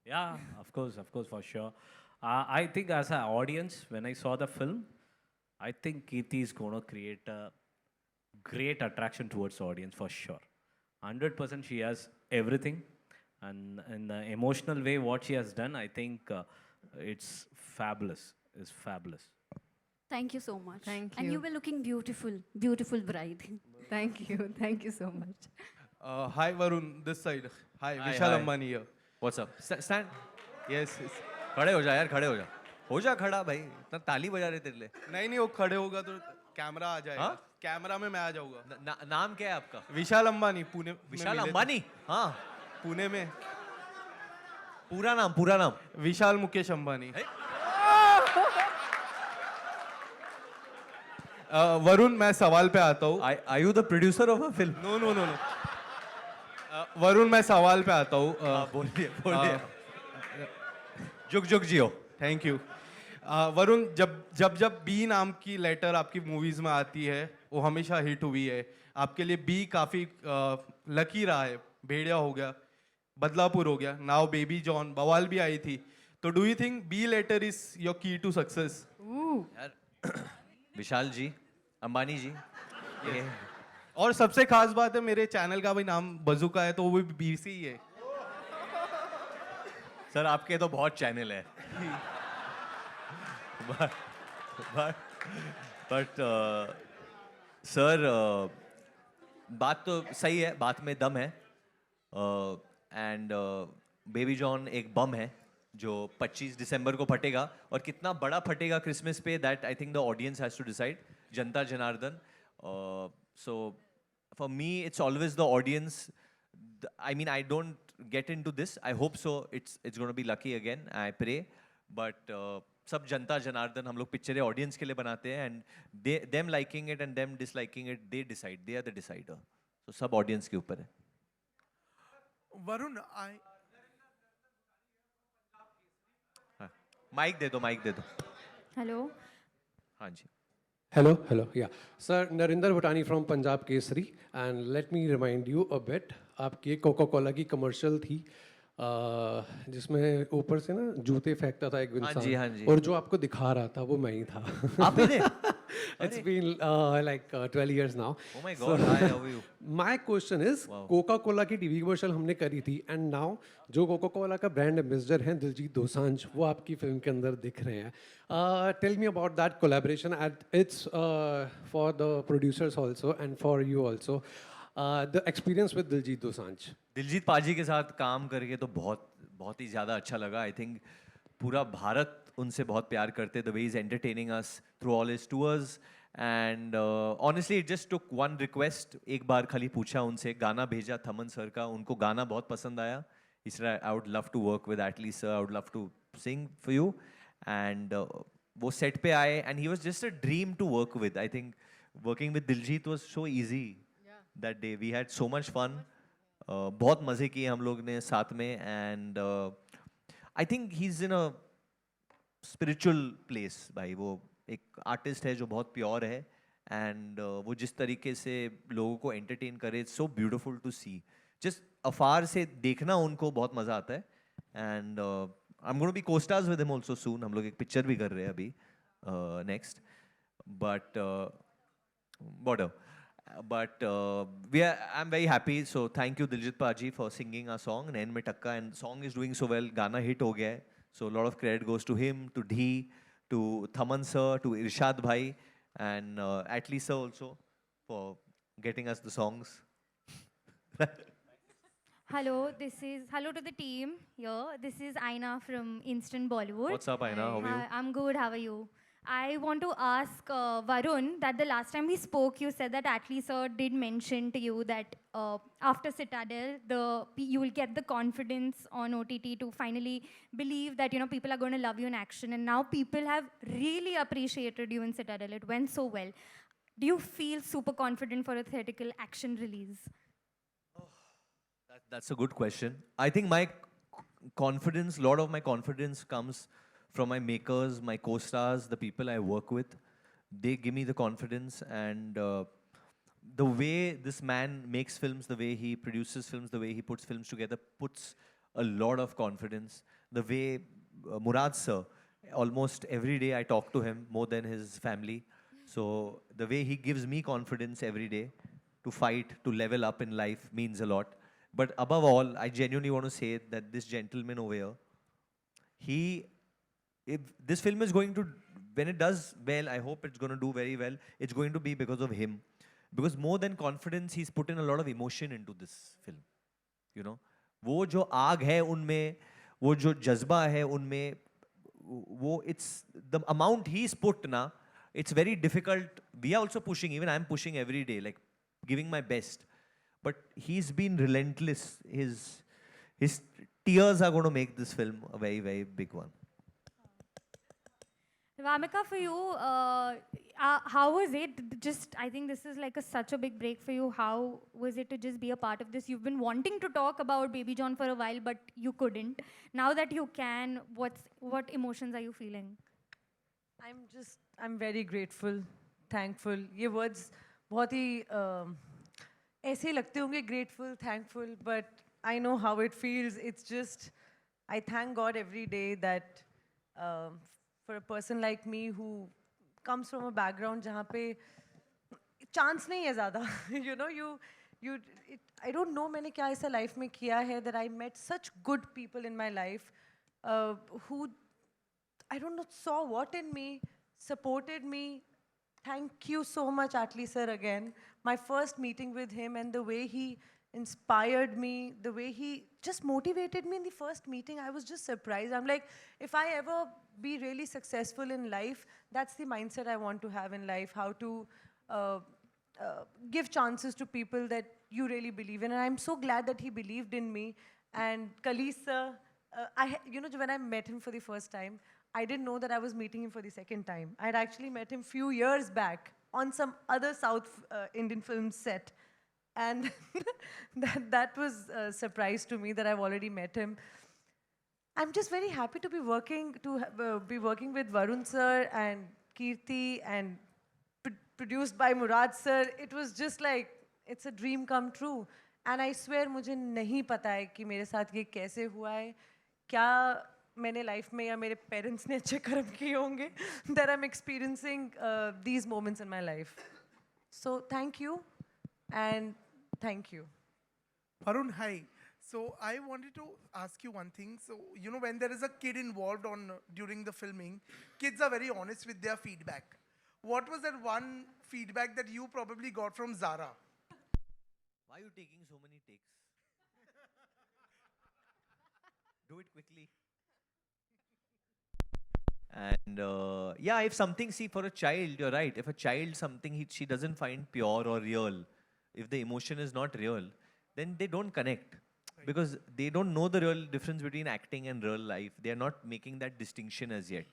Yeah, of course, for sure. I think as an audience, when I saw the film, I think Kirti is going to create a great attraction towards the audience for sure. 100% she has everything. And in the emotional way, what she has done, I think it's fabulous. It's fabulous. Thank you so much. Thank And you. you were looking beautiful, beautiful bride. Thank you so much. Hi Varun, this side. Hi, Hi, Vishal hi. Ambani here. What's up? Stand. Yes, yes. खड़े हो जा यार, खड़े हो जा. हो जा खड़ा भाई. इतना ताली बजा रहे तेरे लिए. नहीं वो खड़े होगा तो कैमरा आ जाएगा. हाँ? कैमरा में मैं आ जाऊंगा. नाम क्या है आपका? विशाल अंबानी पुणे में विशाल मिले थे. अंबानी? हाँ. पुणे में. पूरा नाम. विशाल मुकेश अंबानी. वरुण मैं सवाल पे आता हूँ. Are you the producer of a film? No. Varun मैं सवाल पे आता हूँ. बोलिए. जुग जियो. Thank you. वरुण जब बी नाम की लेटर आपकी मूवीज में आती है वो हमेशा हिट हुई है. आपके लिए बी काफी लकी रहा है. भेड़िया हो गया, बदलापुर हो गया, नाउ बेबी जॉन, बवाल भी आई थी. तो do you think B letter is your key to success? Vishal ji, Ambani ji. और सबसे खास बात है मेरे चैनल का भी नाम बजुका है तो वो भी बी से ही है. सर आपके तो बहुत चैनल है. बट सर बात तो सही है, बात में दम है. एंड बेबी जॉन एक बम है जो 25 दिसंबर को फटेगा और कितना बड़ा फटेगा क्रिसमस पे, that I think the audience has to decide. जनता जनार्दन. So for me it's always the audience. I mean, I don't get into this. I hope so. It's going to be lucky again. I pray. But सब जनता जनार्दन हम लोग पिक्चरें audience के लिए बनाते हैं and them liking it and them disliking it, they decide, they are the decider. तो सब ऑडियंस के ऊपर है. Varun, माइक दे दो, माइक दे दो. Hello. हाँ जी. Hello, yeah. Sir, Narinder Bhutani from Punjab Kesari. And let me remind you a bit. आपकी Coca Cola की कमर्शियल थी जिसमें ऊपर से ना जूते फेंकता था एक इंसान, हाँ जी. और जो आपको दिखा रहा था वो मैं ही था. आप ही थे? It's been like 12 years now. Oh my God, hi, how are you? My question is, Coca Cola की टीवी कमर्शियल हमने करी थी एंड नाउ जो कोका कोला का ब्रांड एम्बेसडर हैं दिलजीत दोसांझ, वो आपकी फिल्म के अंदर दिख रहे हैं. Tell me about that collaboration. It's for the producers also and for you also. The experience with Diljit Dosanjh. Diljit paaji के साथ काम करके तो बहुत ही ज़्यादा अच्छा लगा. आई थिंक पूरा भारत उनसे बहुत प्यार करते. The way is entertaining us through all his tours and honestly it just took one request. एक बार खाली पूछा उनसे, गाना भेजा थमन सर का, उनको गाना बहुत पसंद आया. इसलिए I would love to work with Atlee sir, I would love to sing for you. And वो सेट पे आए and he was just a dream to work with. I think working with Diljit was so easy that day. We had so much fun. बहुत मज़े किए हम लोग ने साथ में. And I think he is in a spiritual place. भाई वो एक आर्टिस्ट है जो बहुत प्योर है एंड वो जिस तरीके से लोगों को एंटरटेन करे, it's so beautiful to see. Just afar से देखना उनको बहुत मज़ा आता है. And I am gonna be co-stars with him also soon. हम लोग एक पिक्चर भी कर रहे हैं अभी next. But whatever. But I'm very happy. So thank you Diljit Paji for singing our song Nain Mein Takka, and song is doing so well. Gana hit ho gaya hai. So a lot of credit goes to him, to Dhee, to Thaman sir, to Irshad bhai, and Atli sir also for getting us the songs. Hello to the team here. This is Aina from Instant Bollywood. What's up, Aina? How are you? Hi, I'm good. How are you? I want to ask Varun that the last time we spoke, you said that Atli sir did mention to you that after Citadel, you will get the confidence on OTT to finally believe that people are going to love you in action. And now people have really appreciated you in Citadel. It went so well. Do you feel super confident for a theatrical action release? That's a good question. I think my confidence, a lot of my confidence comes from my makers, my co-stars, the people I work with. They give me the confidence, and the way this man makes films, the way he produces films, the way he puts films together, puts a lot of confidence. The way Murad sir, almost every day I talk to him more than his family. So the way he gives me confidence every day to fight, to level up in life means a lot. But above all, I genuinely want to say that this gentleman over here, if this film is going to, when it does well, I hope it's going to do very well. It's going to be because of him. Because more than confidence, he's put in a lot of emotion into this film. You know, वो जो आग है उनमें, वो जो जज्बा है उनमें, वो it's the amount he's put na. It's very difficult. We are also pushing. Even I'm pushing every day, like giving my best. But he's been relentless. His tears are going to make this film a very, very big one. Vamika, for you, how was it? I think this is like such a big break for you. How was it to just be a part of this? You've been wanting to talk about Baby John for a while, but you couldn't. Now that you can, what emotions are you feeling? I'm very grateful, thankful. ये words बहुत ही ऐसे ही लगते होंगे, grateful, thankful, but I know how it feels. It's just, I thank God every day that for a person like me who comes from a background जहाँ पे chance नहीं है ज़्यादा. You know, I don't know मैंने क्या ऐसा life में किया है that I met such good people in my life who, I don't know, saw what in me, supported me. Thank you so much, Atli sir, again. My first meeting with him and the way he inspired me, the way he just motivated me in the first meeting, I was just surprised. I'm like, if I ever be really successful in life, that's the mindset I want to have in life, how to give chances to people that you really believe in. And I'm so glad that he believed in me. And Kalees sir, when I met him for the first time, I didn't know that I was meeting him for the second time. I had actually met him few years back on some other South Indian film set. And that was a surprise to me that I've already met him. I'm just very happy to be working with Varun sir and Kirti and produced by Murad sir. It was just like, it's a dream come true. And I swear मुझे नहीं पता है कि मेरे साथ ये कैसे हुआ है, क्या मैंने लाइफ में या मेरे पेरेंट्स ने अच्छे कर्म किए होंगे that I'm experiencing these moments in my life. So thank you and thank you. Varun, hi. So I wanted to ask you one thing. So, when there is a kid involved during the filming, kids are very honest with their feedback. What was that one feedback that you probably got from Zara? Why are you taking so many takes? Do it quickly. And yeah, if something, see, for a child, you're right. If a child, something she doesn't find pure or real, if the emotion is not real, then they don't connect. Because they don't know the real difference between acting and real life. They are not making that distinction as yet.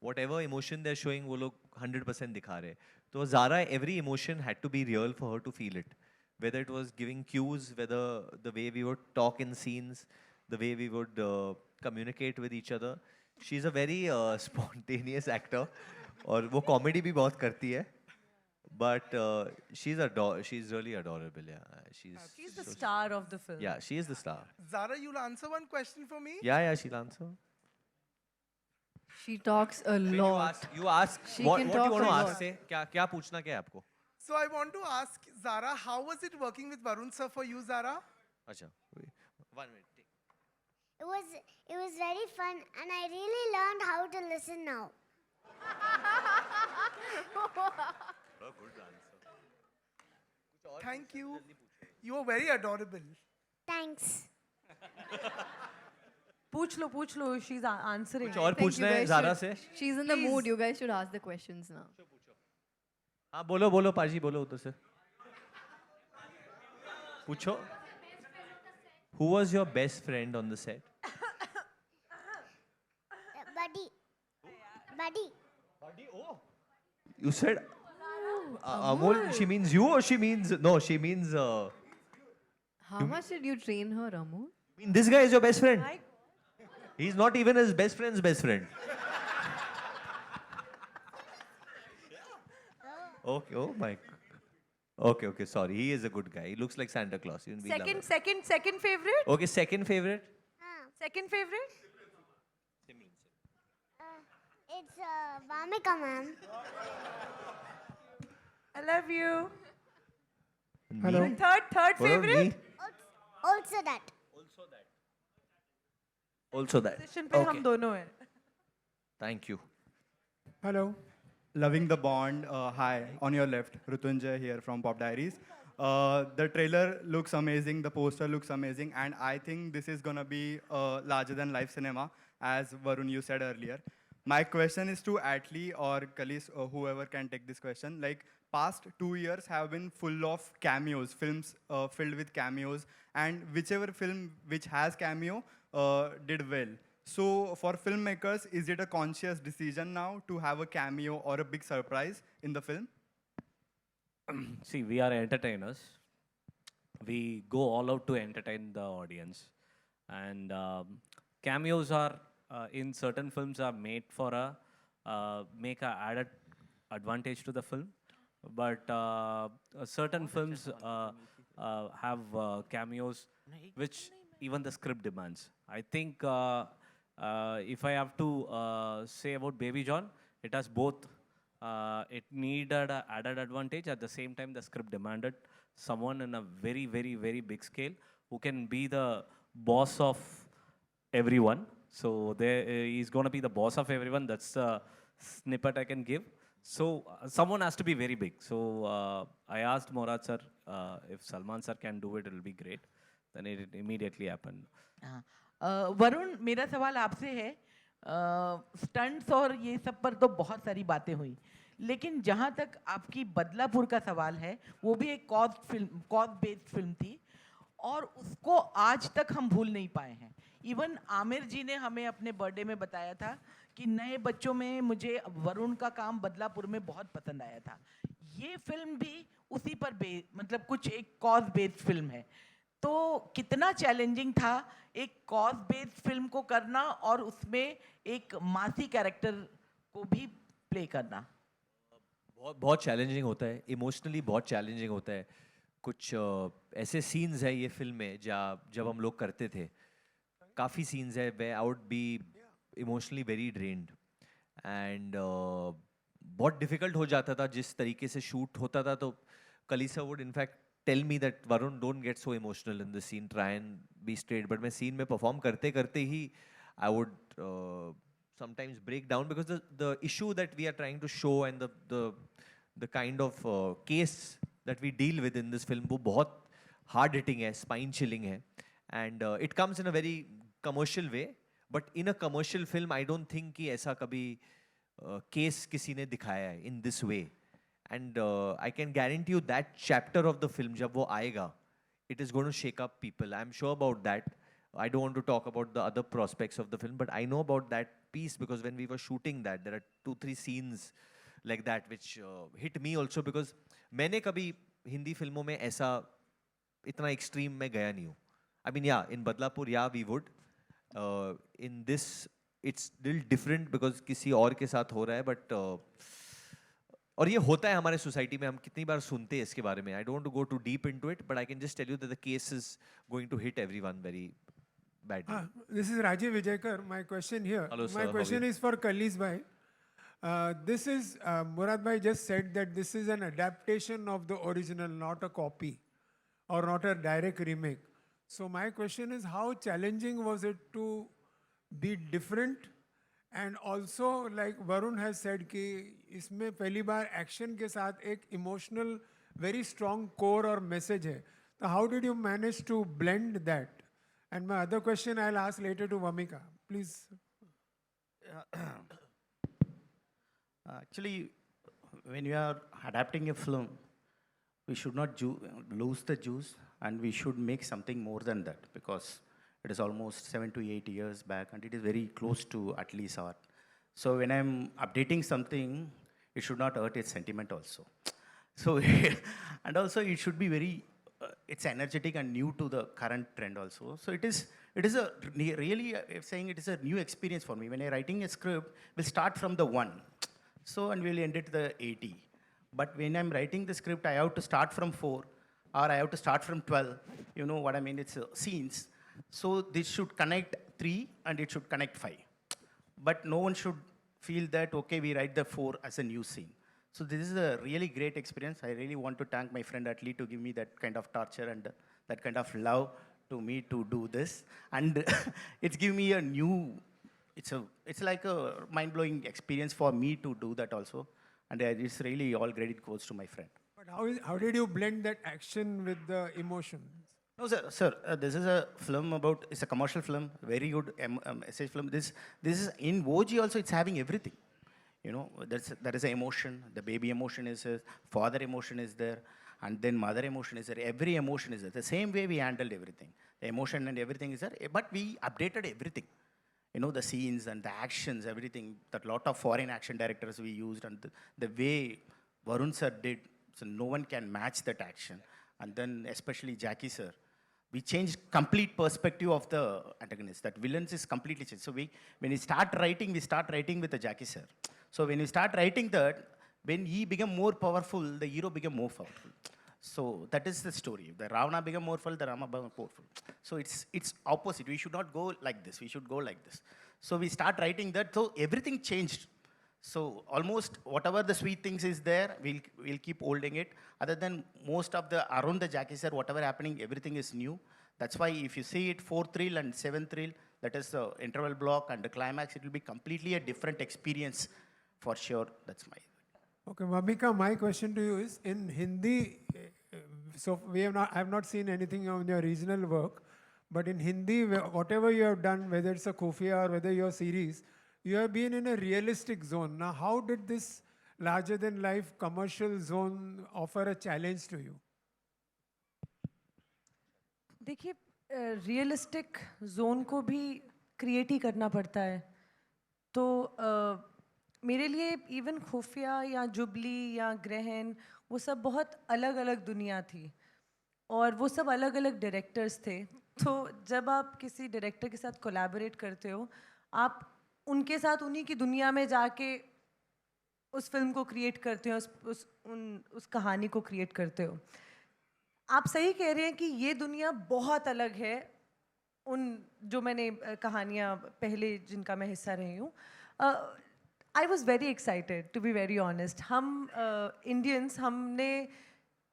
Whatever emotion they're showing, वो लोग 100% दिखा रहे. So Zara, every emotion had to be real for her to feel it. Whether it was giving cues, whether the way we would talk in scenes, the way we would communicate with each other. She's a very spontaneous actor. और वो comedy भी बहुत करती है. But she's really adorable. Yeah, She's the star of the film. Yeah, she is the star. Zara, you'll answer one question for me? Yeah, she'll answer. She talks a lot. You ask. What do you want to ask? Say, क्या पूछना क्या है आपको? So I want to ask Zara, how was it working with Varun sir for you, Zara? अच्छा, 1 minute. It was very fun, and I really learned how to listen now. Good answer. Thank you. You are very adorable. Thanks. पूछ लो, she's answering. कुछ और पूछना है Zara से? She's in the mood. You guys should ask the questions now. हाँ बोलो पाजी बोलो उधर से. पूछो. Who was your best friend on the set? Buddy. Oh. You said Amol. She means you, or she means no? She means. How much did you train her, Amol? I mean, this guy is your best friend. He's not even his best friend's best friend. Okay. Oh my. Okay. Sorry. He is a good guy. He looks like Santa Claus. Even we love him. Second favorite? Okay, second favorite. Second favorite? It's Vamika, ma'am. I love you. Hello. Third favorite? Also that. Also that. Position पे हम दोनों हैं. Thank you. Hello. Loving the Bond. Hi. On your left, Rutunjay here from Pop Diaries. The trailer looks amazing. The poster looks amazing. And I think this is going to be larger than life cinema, as Varun, you said earlier. My question is to Atlee or Kalis, or whoever can take this question. Like, past 2 years have been full of cameos, films filled with cameos, and whichever film which has cameo did well. So for filmmakers, is it a conscious decision now to have a cameo or a big surprise in the film? See, we are entertainers. We go all out to entertain the audience. And cameos are, in certain films, are made for make a added advantage to the film. But certain films have cameos which even the script demands. I think if I have to say about Baby John, it has both. It needed an added advantage. At the same time, the script demanded someone in a very, very, very big scale who can be the boss of everyone. So he's going to be the boss of everyone. That's the snippet I can give. So someone has to be very big. So I asked Murad sir if Salman sir can do it, it will be great. Then it immediately happened. Varun, मेरा सवाल आपसे है, stunts और ये सब पर तो बहुत सारी बातें हुई, लेकिन जहाँ तक आपकी बदलापुर का सवाल है, वो भी एक कॉज बेस्ड फिल्म थी और उसको आज तक हम भूल नहीं पाए हैं. इवन आमिर जी ने हमें अपने बर्थडे में बताया था कि नए बच्चों में मुझे वरुण का काम बदलापुर में बहुत पसंद आया था। ये फिल्म भी उसी पर मतलब कुछ एक कॉज बेस्ड फिल्म है, तो कितना चैलेंजिंग था एक कॉज बेस्ड फिल्म को करना और उसमें एक मासी कैरेक्टर को भी प्ले करना? बहुत बहुत चैलेंजिंग होता है, इमोशनली बहुत चैलेंजिंग होता है। कुछ ऐसे सीन्स है ये फिल्म में जब हम लोग करते थे, काफ़ी सीन्स है where I would be emotionally very drained and बहुत डिफिकल्ट हो जाता था जिस तरीके से शूट होता था। तो कलीसा would in fact tell me that Varun don't get so emotional in the scene, try and be straight. But मैं सीन में परफॉर्म करते करते ही I would sometimes break down because the issue that we are trying to show and the kind of case that we deal with in this film वो बहुत hard hitting है, spine chilling है, and it comes in a very commercial way, but in a commercial film I don't think कि ऐसा कभी case किसी ने दिखाया है in this way, and I can guarantee you that chapter of the film जब वो आएगा it is going to shake up people. I'm sure about that. I don't want to talk about the other prospects of the film, but I know about that piece because when we were shooting that, there are 2-3 scenes like that which hit me also because मैंने कभी हिंदी फिल्मों में ऐसा इतना extreme में गया नहीं हूँ. I mean, yeah, in Badlapur, yeah, we would. In this, it's little different because किसी और के साथ हो रहा है, but और ये होता है हमारे सोसाइटी में, हम कितनी बार सुनते हैं इसके बारे में. I don't want to go too deep into it, but I can just tell you that the case is going to hit everyone very badly. This is Rajiv Vijayakar. My question here. Hello, sir. My How are question you? is for Khalis bhai. This is Murad bhai just said that this is an adaptation of the original, not a copy or not a direct remake. So my question is, how challenging was it to be different? And also, like Varun has said कि इसमें पहली बार action के साथ एक emotional, very strong core और message है. So how did you manage to blend that? And my other question I'll ask later to Vamika. Please. Actually, when we are adapting a film, we should not lose the juice and we should make something more than that because it is almost 7 to 8 years back and it is very close to Atli's art. So when I'm updating something, it should not hurt its sentiment also. So, and also it should be very, it's energetic and new to the current trend also. So it is a really, saying it is a new experience for me. When I'm writing a script, we'll start from the 1. So, and we'll end it the 80. But when I'm writing the script, I have to start from 4 or I have to start from 12. You know what I mean? It's scenes. So this should connect 3 and it should connect 5. But no one should feel that, okay, we write the 4 as a new scene. So this is a really great experience. I really want to thank my friend Atli to give me that kind of torture and that kind of love to me to do this. And it's given me a new, it's like a mind-blowing experience for me to do that also. And it's really all credit goes to my friend. But how did you blend that action with the emotion? No, sir. This is a film about, it's a commercial film, very good message film. This is, in OG also, it's having everything. You know, there is an emotion, the baby emotion is there, father emotion is there, and then mother emotion is there, every emotion is there. The same way we handled everything. The emotion and everything is there, but we updated everything. You know, the scenes and the actions, everything, that lot of foreign action directors we used, and the way Varun sir did, so no one can match that action. And then especially Jackie sir, we changed complete perspective of the antagonist. That villains is completely changed. So when we start writing with the Jackie sir. So when we start writing that, when he became more powerful, the hero became more powerful. So that is the story. The Ravana became more powerful, the Rama became powerful. So it's opposite. We should not go like this. We should go like this. So we start writing that. So everything changed. So almost whatever the sweet things is there, we'll keep holding it. Other than most of the around the Jackie sir, whatever happening, everything is new. That's why if you see it 4th reel and 7th reel, that is the interval block and the climax, it will be completely a different experience for sure. That's my. Okay, Vamika, my question to you is, in Hindi, so I have not seen anything on your regional work, but in Hindi, whatever you have done, whether it's a Khufia or whether your series, you have been in a realistic zone. Now, how did this larger-than-life commercial zone offer a challenge to you? देखिए realistic zone को भी create ही करना पड़ता है. तो मेरे लिए even खुफिया या जुबली या ग्रहण वो सब बहुत अलग अलग दुनिया थी और वो सब अलग अलग डायरेक्टर्स थे. तो जब आप किसी डायरेक्टर के साथ कोलैबोरेट करते हो, आप उनके साथ उन्हीं की दुनिया में जाके उस फिल्म को क्रिएट करते हो, उस कहानी को क्रिएट करते हो. आप सही कह रहे हैं कि ये दुनिया बहुत अलग है उन जो मैंने कहानियाँ पहले जिनका मैं हिस्सा रही हूँ. I was very excited to be very honest. हम इंडियंस हमने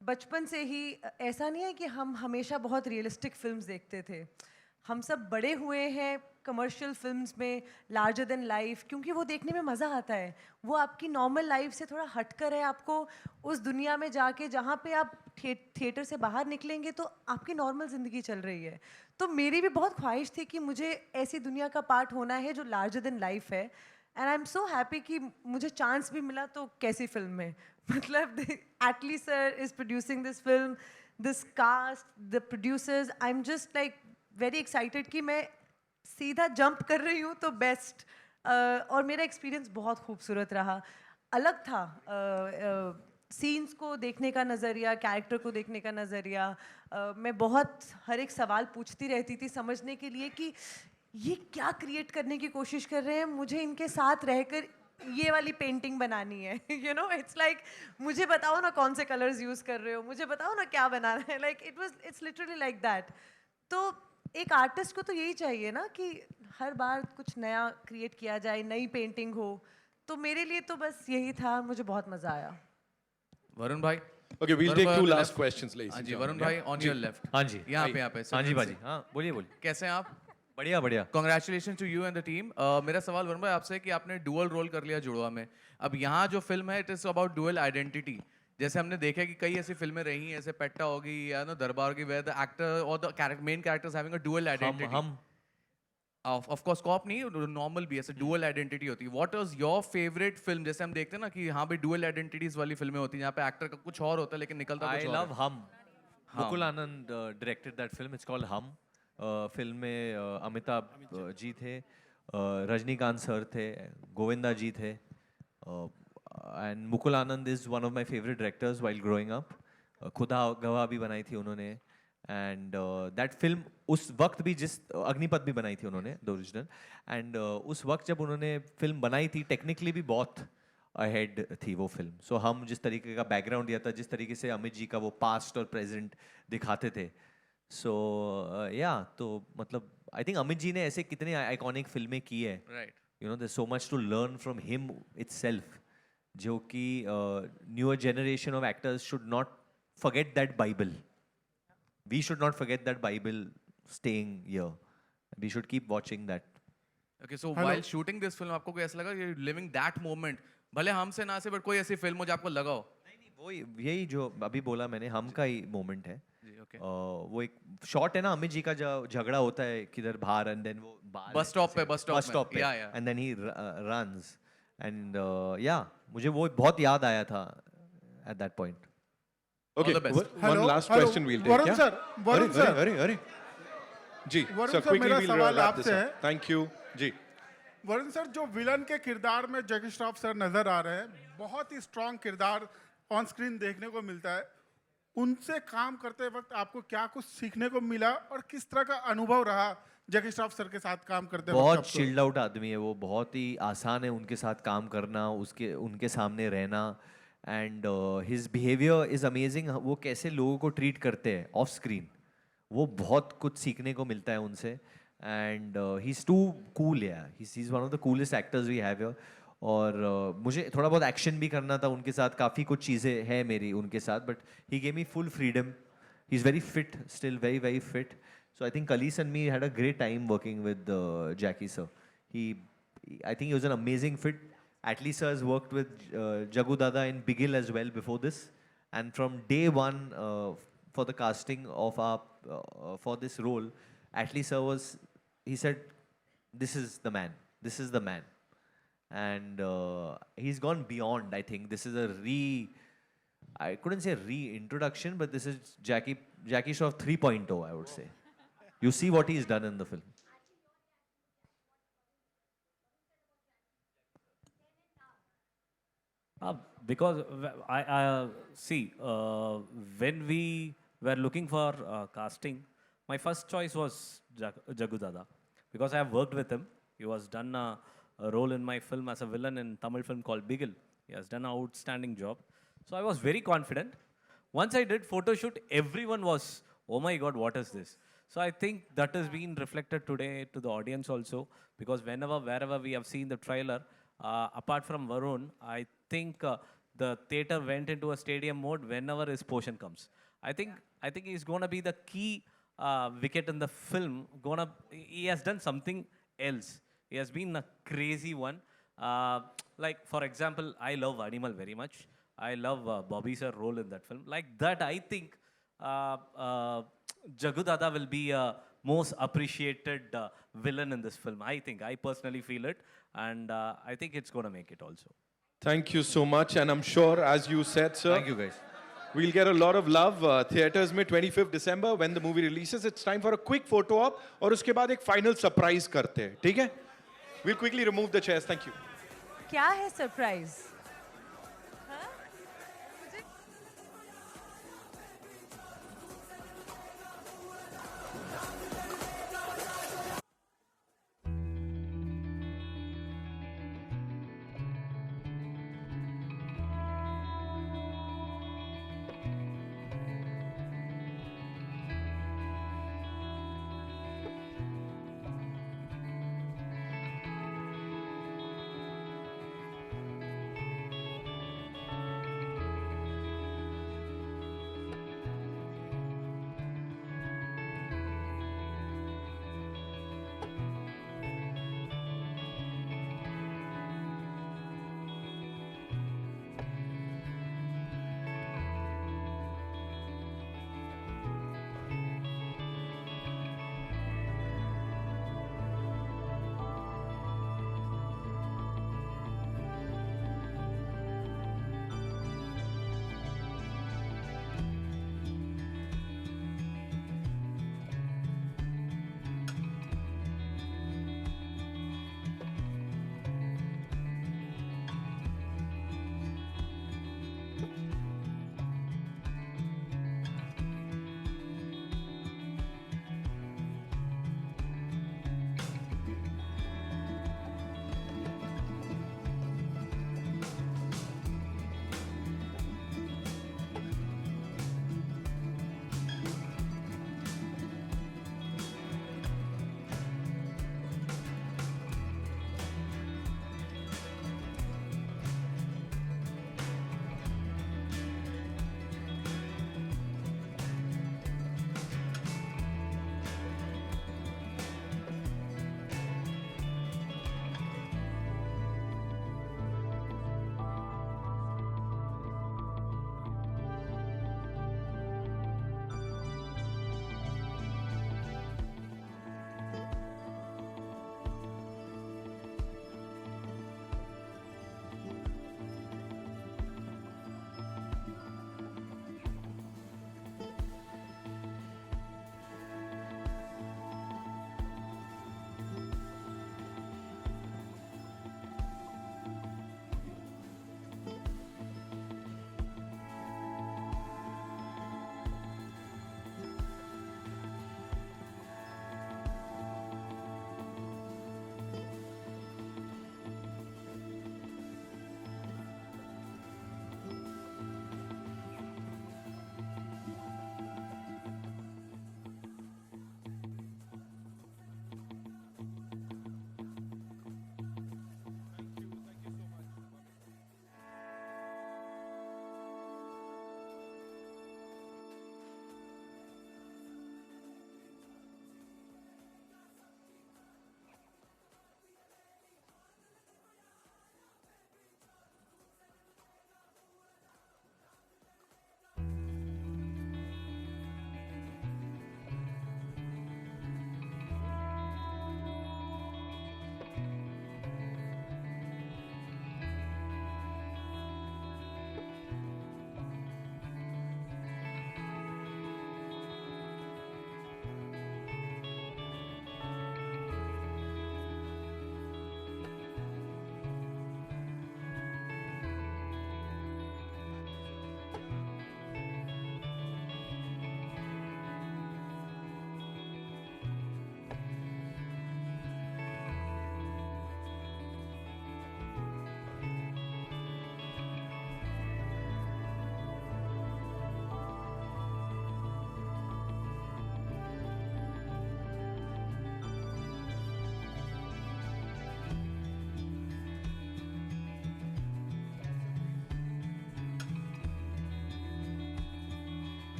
बचपन से ही ऐसा नहीं है कि हम हमेशा बहुत रियलिस्टिक फिल्म्स देखते थे. हम सब बड़े हुए हैं कमर्शियल फिल्म्स में, लार्जर देन लाइफ, क्योंकि वो देखने में मज़ा आता है. वो आपकी नॉर्मल लाइफ से थोड़ा हटकर है. आपको उस दुनिया में जाके जहाँ पे आप थिएटर से बाहर निकलेंगे तो आपकी नॉर्मल ज़िंदगी चल रही है. तो मेरी भी बहुत ख्वाहिश थी कि मुझे ऐसी दुनिया का पार्ट होना है जो लार्जर देन लाइफ है. And I am so happy कि मुझे चांस भी मिला. तो कैसी फिल्म है, मतलब Atlee sir is producing this film, this cast, the producers. I am just like very excited कि मैं सीधा जंप कर रही हूँ तो बेस्ट. और मेरा एक्सपीरियंस बहुत खूबसूरत रहा, अलग था. सीन्स को देखने का नज़रिया, कैरेक्टर को देखने का नज़रिया. मैं बहुत हर एक सवाल पूछती रहती थी समझने के लिए कि ये क्या क्रिएट करने की कोशिश कर रहे हैं. मुझे इनके साथ रहकर ये वाली पेंटिंग बनानी है. यू नो, इट्स लाइक मुझे बताओ ना कौन से कलर्स यूज़ कर रहे हो, मुझे बताओ ना क्या बनाना है. Like it's literally like that. तो एक आर्टिस्ट को तो यही चाहिए ना कि हर बार कुछ नया क्रिएट किया जाए, नई पेंटिंग हो. तो मेरे लिए तो बस यही था. मुझे बहुत मज़ा आया. वरुण भाई. Okay, we'll take two last questions, ladies हाँ and जी, gentlemen. वरुण भाई ऑन योर लेफ्ट. हाँ जी. यहाँ पे हाँ जी बाजी. हाँ बोलिए बोलिए. कैसे हैं आप? बढ़िया बढ़िया. Congratulation to you and the team. मेरा सवाल वरुण भाई आपसे है कि आपने डुअल रोल कर लिया जुड़वा में. अब यहाँ जो फिल्म है it is about dual identity. जैसे हमने देखा कि कई ऐसी फिल्में रही हैं, ऐसे पेट्टा होगी या ना दरबार की, वेयर द एक्टर और the main characters having a dual identity. हम ऑफ कोर्स कॉप नहीं, नॉर्मल भी ऐसे डुअल आइडेंटिटी होती है. What was your favourite film? जैसे हम देखते हैं ना कि यहाँ पे डुअल आइडेंटिटीज वाली फिल्में होती हैं, यहाँ पे एक्टर का कुछ और होता है लेकिन निकलता आई कुछ और love Hum. Mukul Anand directed that film. It's called Hum. Film में अमिताभ जी थे, रजनीकांत सर थे, गोविंदा जी थे. And Mukul Anand is one of my favourite directors while growing up. खुदा गवाह भी बनाई थी उन्होंने. एंड दैट फिल्म उस वक्त भी जिस अग्निपथ भी बनाई थी उन्होंने, द ओरिजिनल. एंड उस वक्त जब उन्होंने फिल्म बनाई थी टेक्निकली भी बहुत अहेड थी वो फिल्म. सो हम जिस तरीके का बैकग्राउंड दिया था, जिस तरीके से अमित जी का वो पास्ट और प्रेजेंट दिखाते थे. सो या तो मतलब आई थिंक अमित जी ने ऐसे कितने आइकॉनिक फिल्में की है. Right. You know there so much to learn from him itself, जो कि newer generation of actors should not forget that Bible. We should not forget that Bible staying here. We should keep watching that. Okay, so while shooting this film, आपको कोई ऐसा लगा कि living that moment, भले हमसे ना से, but कोई ऐसी फिल्म हो जो आपको लगा हो? नहीं, वो यही जो अभी बोला मैंने, हम का ही मोमेंट है. जी, okay. वो एक शॉट है ना अमित जी का, जो झगड़ा होता है किधर बाहर, एंड देन वो बस स्टॉप पे and then he runs. And या मुझे वो बहुत याद आया था at that point. Okay, All the best. one last question we'll take. Varun sir, Varun sir. अरे ji Varun sir, sir, quickly मेरा we'll सवाल wrap this आपसे up. है. Thank you. जी. वरुण सर, जो विलन के किरदार में जैकी श्रॉफ सर नजर आ रहे हैं, बहुत ही स्ट्रॉन्ग किरदार ऑन स्क्रीन देखने को मिलता है. उनसे काम करते वक्त आपको क्या कुछ सीखने को मिला और किस तरह का अनुभव रहा जैकी श्रॉफ सर के साथ काम करते वक्त? बहुत चिल्ड आउट आदमी है वो. बहुत ही आसान है उनके साथ काम करना, उनके सामने रहना. And his behaviour is amazing. वो कैसे लोगों को ट्रीट करते हैं ऑफ स्क्रीन, वो बहुत कुछ सीखने को मिलता है उनसे. And he is too cool. He is one of the coolest actors we have here. और मुझे थोड़ा बहुत एक्शन भी करना था उनके साथ. काफ़ी कुछ चीज़ें हैं मेरी उनके साथ, but he gave me full freedom. He is very fit, still very very fit. So I think Khalis and me had a great time working with Jackie sir. I think he was an amazing fit. Atlee sir has worked with Jagu Dada in Bigil as well before this. And from day one for the casting of for this role, Atlee sir he said, this is the man. This is the man. And he's gone beyond, I think. This is I couldn't say reintroduction, but this is Jackie Shroff 3.0, I would say. You see what he's done in the film. Because I see, when we were looking for casting, my first choice was Jagu Dada, because I have worked with him. He was done a role in my film as a villain in Tamil film called Bigil. He has done an outstanding job. So I was very confident. Once I did photo shoot, everyone was, oh my God, what is this? So I think that has been reflected today to the audience also, because wherever we have seen the trailer, apart from Varun, I think the theater went into a stadium mode whenever his portion comes. I think he's going to be the key wicket in the film. He has done something else. He has been a crazy one. Like, for example, I love Animal very much. I love Bobby sir role in that film. Like that, I think Jagu Dada will be a most appreciated villain in this film. I personally feel it, and I think it's going to make it also. Thank you so much, and I'm sure, as you said, sir, Thank you, guys. we'll get a lot of love. Theaters में 25th December when the movie releases. It's time for a quick photo op, और उसके बाद एक final surprise करते हैं, ठीक है? We'll quickly remove the chairs. Thank you. क्या है सरप्राइज?